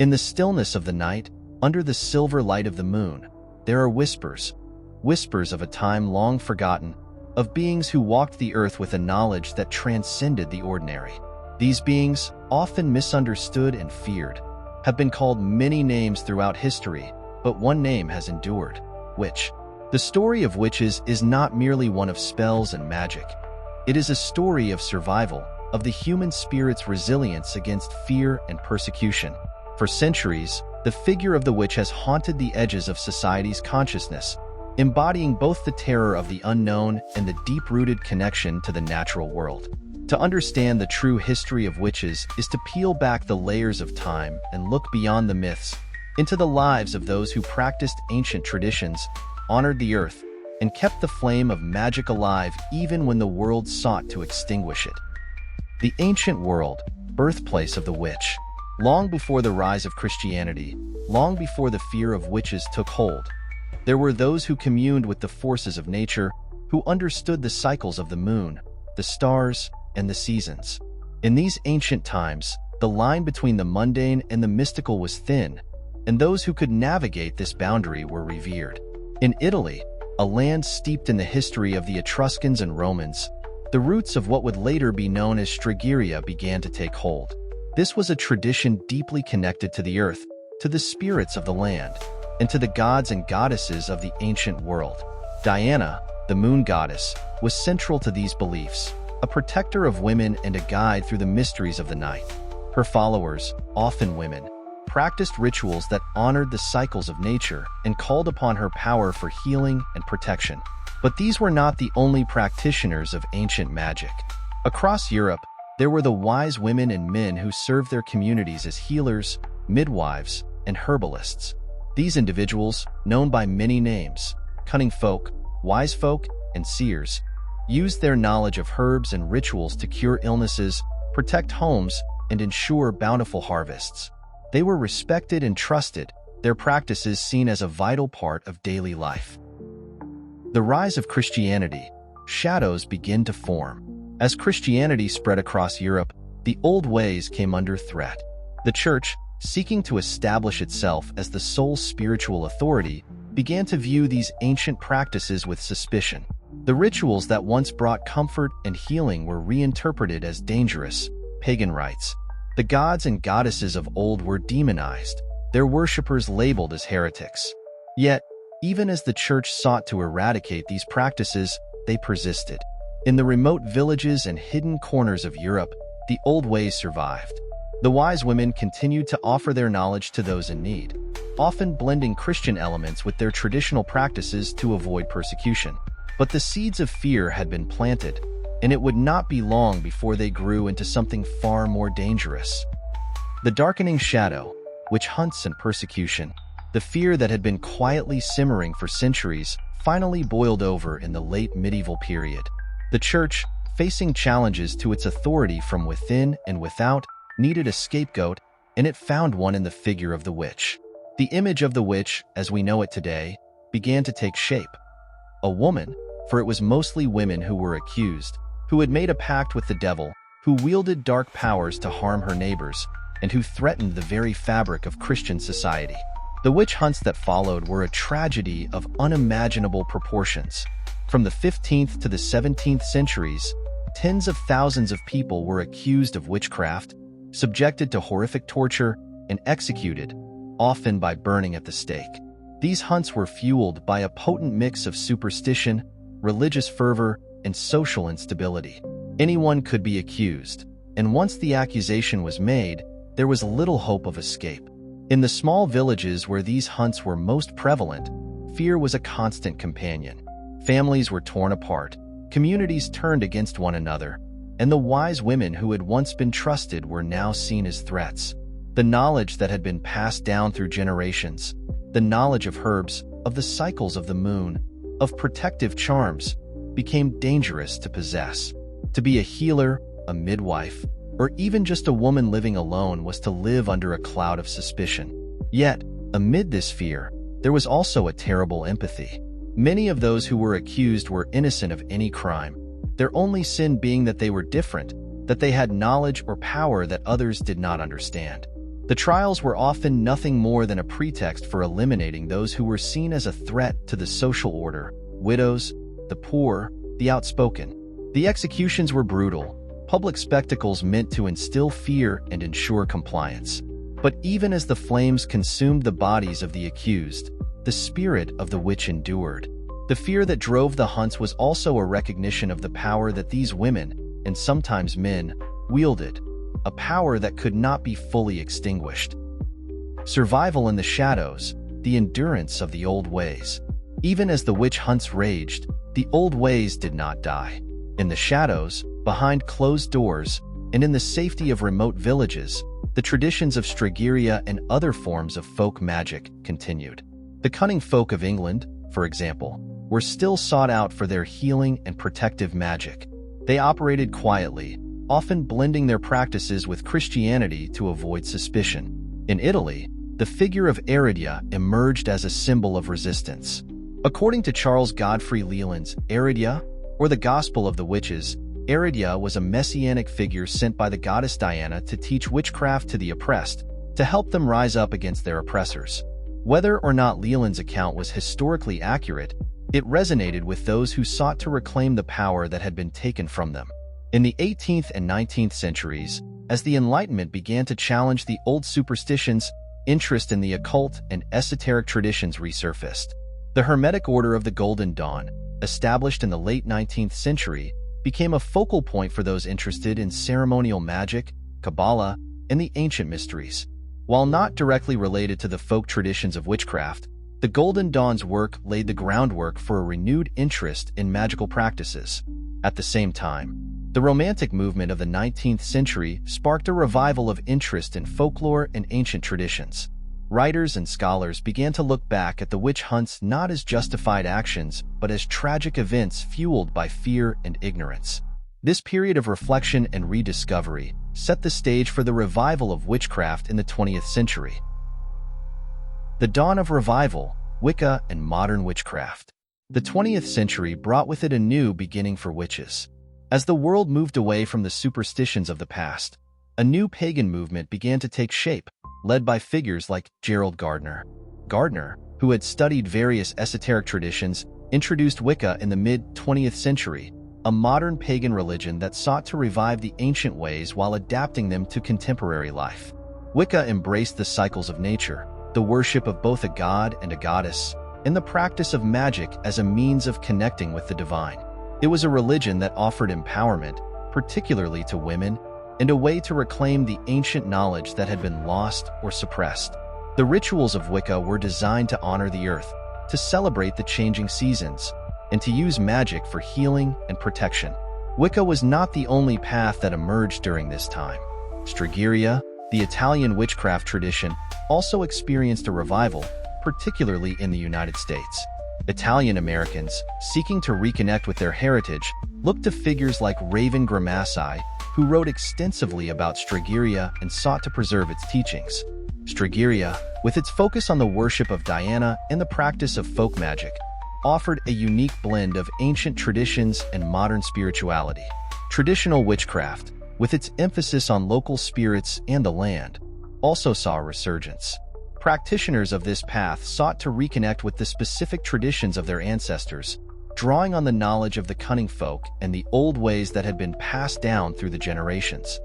In the stillness of the night, under the silver light of the moon, there are whispers, whispers of a time long forgotten, of beings who walked the earth with a knowledge that transcended the ordinary. These beings, often misunderstood and feared, have been called many names throughout history, but one name has endured: witch. The story of witches is not merely one of spells and magic. It is a story of survival, of the human spirit's resilience against fear and persecution. For centuries, the figure of the witch has haunted the edges of society's consciousness, embodying both the terror of the unknown and the deep-rooted connection to the natural world. To understand the true history of witches is to peel back the layers of time and look beyond the myths, into the lives of those who practiced ancient traditions, honored the earth, and kept the flame of magic alive even when the world sought to extinguish it. The ancient world, birthplace of the witch. Long before the rise of Christianity, long before the fear of witches took hold, there were those who communed with the forces of nature, who understood the cycles of the moon, the stars, and the seasons. In these ancient times, the line between the mundane and the mystical was thin, and those who could navigate this boundary were revered. In Italy, a land steeped in the history of the Etruscans and Romans, the roots of what would later be known as Stregheria began to take hold. This was a tradition deeply connected to the earth, to the spirits of the land, and to the gods and goddesses of the ancient world. Diana, the moon goddess, was central to these beliefs, a protector of women and a guide through the mysteries of the night. Her followers, often women, practiced rituals that honored the cycles of nature and called upon her power for healing and protection. But these were not the only practitioners of ancient magic. Across Europe, there were the wise women and men who served their communities as healers, midwives, and herbalists. These individuals, known by many names, cunning folk, wise folk, and seers, used their knowledge of herbs and rituals to cure illnesses, protect homes, and ensure bountiful harvests. They were respected and trusted, their practices seen as a vital part of daily life. The rise of Christianity. Shadows begin to form. As Christianity spread across Europe, the old ways came under threat. The Church, seeking to establish itself as the sole spiritual authority, began to view these ancient practices with suspicion. The rituals that once brought comfort and healing were reinterpreted as dangerous, pagan rites. The gods and goddesses of old were demonized, their worshippers labeled as heretics. Yet, even as the Church sought to eradicate these practices, they persisted. In the remote villages and hidden corners of Europe, the old ways survived. The wise women continued to offer their knowledge to those in need, often blending Christian elements with their traditional practices to avoid persecution. But the seeds of fear had been planted, and it would not be long before they grew into something far more dangerous. The darkening shadow, witch hunts and persecution. The fear that had been quietly simmering for centuries finally boiled over in the late medieval period. The Church, facing challenges to its authority from within and without, needed a scapegoat, and it found one in the figure of the witch. The image of the witch, as we know it today, began to take shape. A woman, for it was mostly women who were accused, who had made a pact with the devil, who wielded dark powers to harm her neighbors, and who threatened the very fabric of Christian society. The witch hunts that followed were a tragedy of unimaginable proportions. From the 15th to the 17th centuries, tens of thousands of people were accused of witchcraft, subjected to horrific torture, and executed, often by burning at the stake. These hunts were fueled by a potent mix of superstition, religious fervor, and social instability. Anyone could be accused, and once the accusation was made, there was little hope of escape. In the small villages where these hunts were most prevalent, fear was a constant companion. Families were torn apart, communities turned against one another, and the wise women who had once been trusted were now seen as threats. The knowledge that had been passed down through generations, the knowledge of herbs, of the cycles of the moon, of protective charms, became dangerous to possess. To be a healer, a midwife, or even just a woman living alone was to live under a cloud of suspicion. Yet, amid this fear, there was also a terrible empathy. Many of those who were accused were innocent of any crime, their only sin being that they were different, that they had knowledge or power that others did not understand. The trials were often nothing more than a pretext for eliminating those who were seen as a threat to the social order: widows, the poor, the outspoken. The executions were brutal, public spectacles meant to instill fear and ensure compliance. But even as the flames consumed the bodies of the accused, the spirit of the witch endured. The fear that drove the hunts was also a recognition of the power that these women, and sometimes men, wielded, a power that could not be fully extinguished. Survival in the shadows, the endurance of the old ways. Even as the witch hunts raged, the old ways did not die. In the shadows, behind closed doors, and in the safety of remote villages, the traditions of Stregheria and other forms of folk magic continued. The cunning folk of England, for example, were still sought out for their healing and protective magic. They operated quietly, often blending their practices with Christianity to avoid suspicion. In Italy, the figure of Aridia emerged as a symbol of resistance. According to Charles Godfrey Leland's Aridia, or the Gospel of the Witches, Aridia was a messianic figure sent by the goddess Diana to teach witchcraft to the oppressed, to help them rise up against their oppressors. Whether or not Leland's account was historically accurate, it resonated with those who sought to reclaim the power that had been taken from them. In the 18th and 19th centuries, as the Enlightenment began to challenge the old superstitions, interest in the occult and esoteric traditions resurfaced. The Hermetic Order of the Golden Dawn, established in the late 19th century, became a focal point for those interested in ceremonial magic, Kabbalah, and the ancient mysteries. While not directly related to the folk traditions of witchcraft, the Golden Dawn's work laid the groundwork for a renewed interest in magical practices. At the same time, the Romantic movement of the 19th century sparked a revival of interest in folklore and ancient traditions. Writers and scholars began to look back at the witch hunts not as justified actions, but as tragic events fueled by fear and ignorance. This period of reflection and rediscovery set the stage for the revival of witchcraft in the 20th century. The dawn of revival, Wicca, and modern witchcraft. The 20th century brought with it a new beginning for witches. As the world moved away from the superstitions of the past, a new pagan movement began to take shape, led by figures like Gerald Gardner. Gardner, who had studied various esoteric traditions, introduced Wicca in the mid-20th century, a modern pagan religion that sought to revive the ancient ways while adapting them to contemporary life. Wicca embraced the cycles of nature, the worship of both a god and a goddess, and the practice of magic as a means of connecting with the divine. It was a religion that offered empowerment, particularly to women, and a way to reclaim the ancient knowledge that had been lost or suppressed. The rituals of Wicca were designed to honor the earth, to celebrate the changing seasons, and to use magic for healing and protection. Wicca was not the only path that emerged during this time. Stregheria, the Italian witchcraft tradition, also experienced a revival, particularly in the United States. Italian Americans, seeking to reconnect with their heritage, looked to figures like Raven Grimassi, who wrote extensively about Stregheria and sought to preserve its teachings. Stregheria, with its focus on the worship of Diana and the practice of folk magic, offered a unique blend of ancient traditions and modern spirituality. Traditional witchcraft, with its emphasis on local spirits and the land, also saw a resurgence. Practitioners of this path sought to reconnect with the specific traditions of their ancestors, drawing on the knowledge of the cunning folk and the old ways that had been passed down through the generations.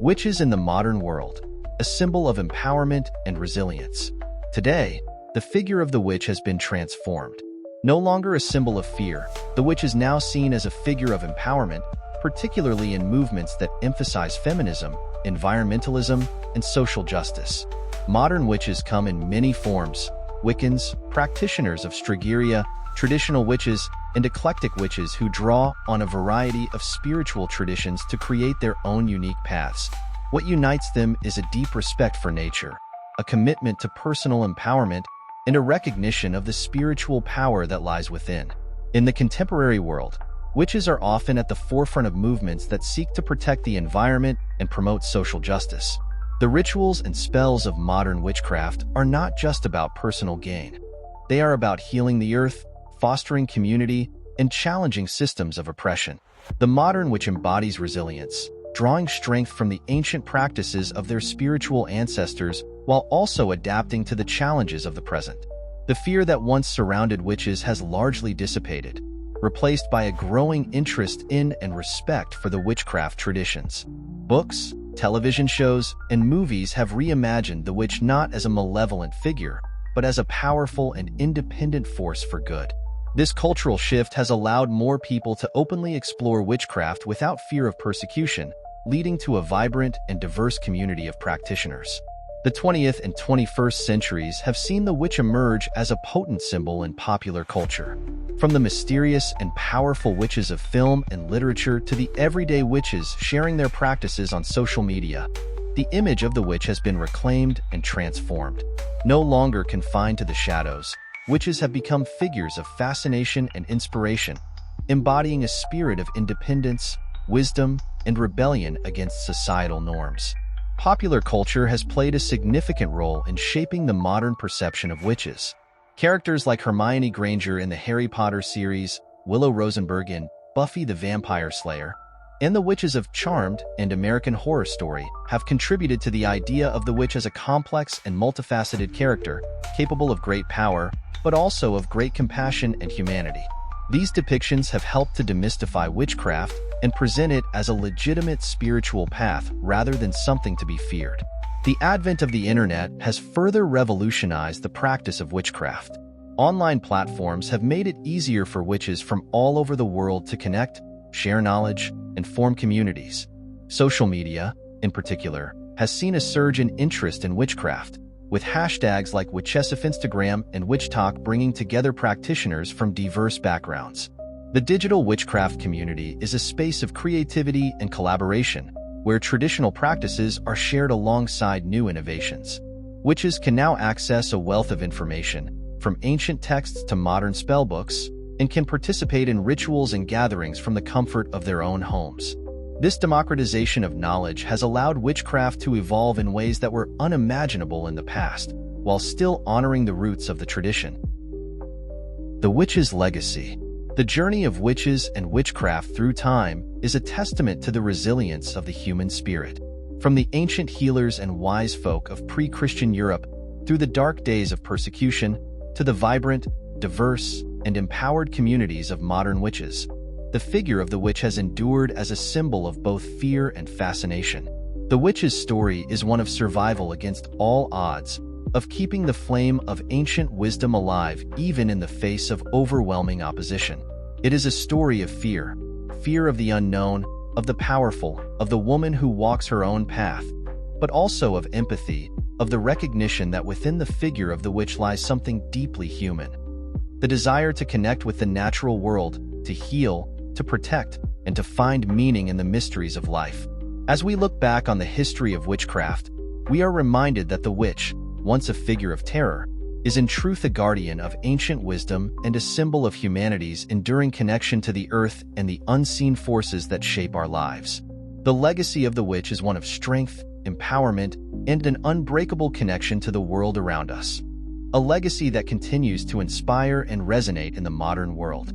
Witches in the modern world, a symbol of empowerment and resilience. Today, the figure of the witch has been transformed. No longer a symbol of fear, the witch is now seen as a figure of empowerment, particularly in movements that emphasize feminism, environmentalism, and social justice. Modern witches come in many forms: Wiccans, practitioners of Stregheria, traditional witches, and eclectic witches who draw on a variety of spiritual traditions to create their own unique paths. What unites them is a deep respect for nature, a commitment to personal empowerment, and a recognition of the spiritual power that lies within. In the contemporary world, witches are often at the forefront of movements that seek to protect the environment and promote social justice. The rituals and spells of modern witchcraft are not just about personal gain. They are about healing the earth, fostering community, and challenging systems of oppression. The modern witch embodies resilience, drawing strength from the ancient practices of their spiritual ancestors while also adapting to the challenges of the present. The fear that once surrounded witches has largely dissipated, replaced by a growing interest in and respect for the witchcraft traditions. Books, television shows, and movies have reimagined the witch not as a malevolent figure, but as a powerful and independent force for good. This cultural shift has allowed more people to openly explore witchcraft without fear of persecution, leading to a vibrant and diverse community of practitioners. The 20th and 21st centuries have seen the witch emerge as a potent symbol in popular culture. From the mysterious and powerful witches of film and literature to the everyday witches sharing their practices on social media, the image of the witch has been reclaimed and transformed. No longer confined to the shadows, witches have become figures of fascination and inspiration, embodying a spirit of independence, wisdom, and rebellion against societal norms. Popular culture has played a significant role in shaping the modern perception of witches. Characters like Hermione Granger in the Harry Potter series, Willow Rosenberg in Buffy the Vampire Slayer, and the witches of Charmed and American Horror Story have contributed to the idea of the witch as a complex and multifaceted character, capable of great power, but also of great compassion and humanity. These depictions have helped to demystify witchcraft and present it as a legitimate spiritual path rather than something to be feared. The advent of the internet has further revolutionized the practice of witchcraft. Online platforms have made it easier for witches from all over the world to connect, share knowledge, and form communities. Social media, in particular, has seen a surge in interest in witchcraft, with hashtags like Witchesif Instagram and WitchTalk bringing together practitioners from diverse backgrounds. The digital witchcraft community is a space of creativity and collaboration, where traditional practices are shared alongside new innovations. Witches can now access a wealth of information, from ancient texts to modern spellbooks, and can participate in rituals and gatherings from the comfort of their own homes. This democratization of knowledge has allowed witchcraft to evolve in ways that were unimaginable in the past, while still honoring the roots of the tradition. The witch's legacy. The journey of witches and witchcraft through time is a testament to the resilience of the human spirit. From the ancient healers and wise folk of pre-Christian Europe through the dark days of persecution to the vibrant, diverse, and empowered communities of modern witches, the figure of the witch has endured as a symbol of both fear and fascination. The witch's story is one of survival against all odds, of keeping the flame of ancient wisdom alive even in the face of overwhelming opposition. It is a story of fear of the unknown, of the powerful, of the woman who walks her own path, but also of empathy, of the recognition that within the figure of the witch lies something deeply human. The desire to connect with the natural world, to heal, to protect, and to find meaning in the mysteries of life. As we look back on the history of witchcraft, we are reminded that the witch, once a figure of terror, is in truth a guardian of ancient wisdom and a symbol of humanity's enduring connection to the earth and the unseen forces that shape our lives. The legacy of the witch is one of strength, empowerment, and an unbreakable connection to the world around us. A legacy that continues to inspire and resonate in the modern world.